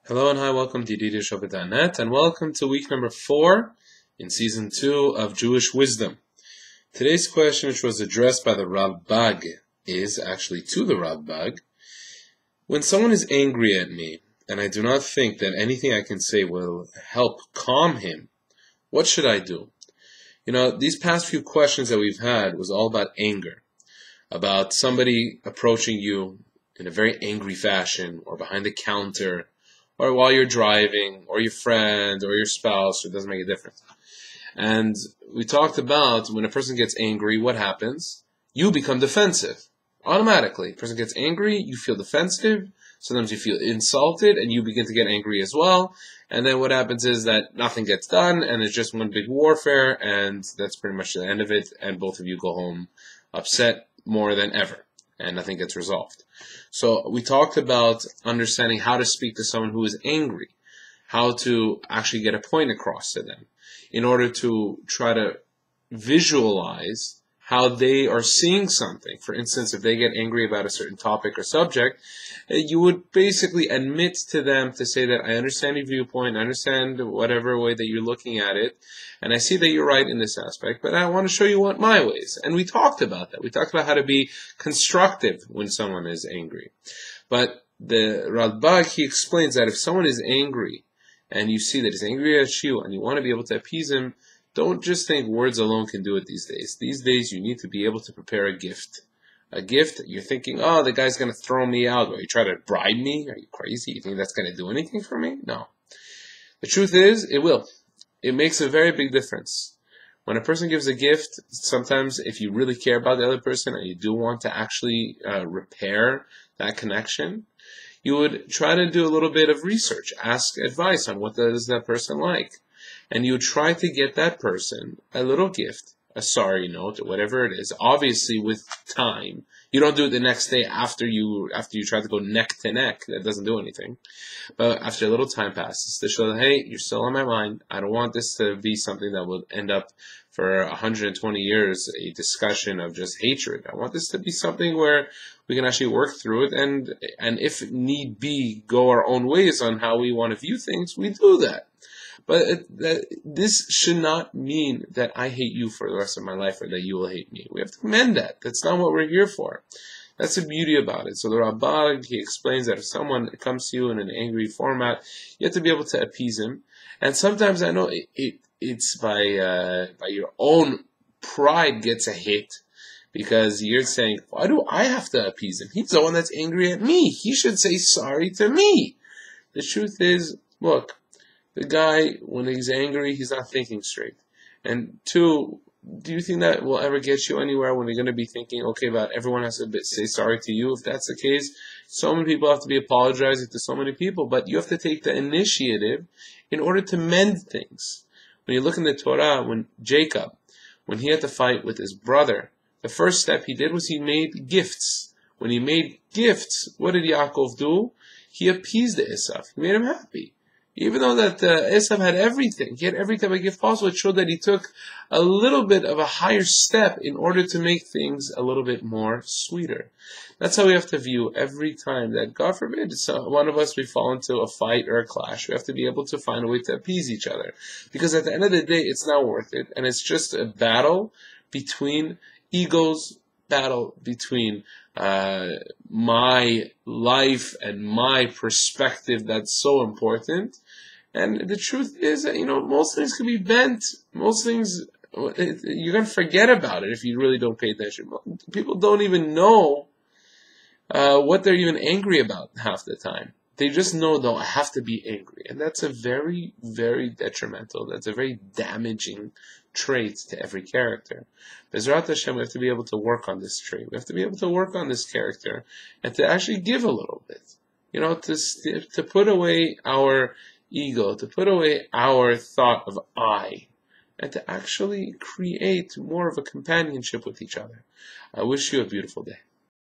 Hello and hi, welcome to Yedidia Shofet.net, and welcome to week number 4 in season 2 of Jewish Wisdom. Today's question, which was addressed by the Ralbag, is actually to the Ralbag. When someone is angry at me, and I do not think that anything I can say will help calm him, what should I do? These past few questions that we've had was all about anger, about somebody approaching you in a very angry fashion, or behind the counter, or while you're driving, or your friend, or your spouse, it doesn't make a difference. And we talked about when a person gets angry, what happens? You become defensive. Automatically. A person gets angry, you feel defensive, sometimes you feel insulted, and you begin to get angry as well. And then what happens is that nothing gets done, and it's just one big warfare, and that's pretty much the end of it, and both of you go home upset more than ever, and nothing gets resolved. So we talked about understanding how to speak to someone who is angry, how to actually get a point across to them, in order to try to visualize how they are seeing something. For instance, if they get angry about a certain topic or subject, you would basically admit to them to say that I understand your viewpoint, I understand whatever way that you're looking at it, and I see that you're right in this aspect, but I want to show you what my ways. And we talked about that. We talked about how to be constructive when someone is angry. But the Ralbag, he explains that if someone is angry, and you see that he's angry at you, and you want to be able to appease him, don't just think words alone can do it these days. These days, you need to be able to prepare a gift. A gift, you're thinking, oh, the guy's going to throw me out. Or you try to bribe me? Are you crazy? You think that's going to do anything for me? No. The truth is, it will. It makes a very big difference. When a person gives a gift, sometimes if you really care about the other person and you do want to actually repair that connection, you would try to do a little bit of research, ask advice on what does that person like. And you try to get that person a little gift, a sorry note, or whatever it is. Obviously, with time, you don't do it the next day after you try to go neck to neck. That doesn't do anything. But after a little time passes, to show that, hey, you're still on my mind. I don't want this to be something that will end up for 120 years a discussion of just hatred. I want this to be something where we can actually work through it, and if need be, go our own ways on how we want to view things. We do that. But this should not mean that I hate you for the rest of my life or that you will hate me. We have to mend that. That's not what we're here for. That's the beauty about it. So the Ralbag, he explains that if someone comes to you in an angry format, you have to be able to appease him. And sometimes I know it's by your own pride gets a hit, because you're saying, why do I have to appease him? He's the one that's angry at me. He should say sorry to me. The truth is, look, the guy, when he's angry, he's not thinking straight. And two, do you think that will ever get you anywhere when you're going to be thinking, okay, but everyone has to say sorry to you? If that's the case, so many people have to be apologizing to so many people, but you have to take the initiative in order to mend things. When you look in the Torah, when Jacob, when he had to fight with his brother, the first step he did was he made gifts. When he made gifts, what did Yaakov do? He appeased Esav. He made him happy. Even though that Esav had everything, he had every type of gift possible, it showed that he took a little bit of a higher step in order to make things a little bit more sweeter. That's how we have to view every time that, God forbid, one of us, we fall into a fight or a clash. We have to be able to find a way to appease each other. Because at the end of the day, it's not worth it. And it's just a battle between egos, battle between my life and my perspective that's so important. And the truth is that, most things can be bent. Most things, you're going to forget about it if you really don't pay attention. People don't even know what they're even angry about half the time. They just know, though, I have to be angry. And that's a very, very detrimental, that's a very damaging trait to every character. Bezrat Hashem, we have to be able to work on this trait. We have to be able to work on this character and to actually give a little bit. To put away our ego, to put away our thought of I, and to actually create more of a companionship with each other. I wish you a beautiful day.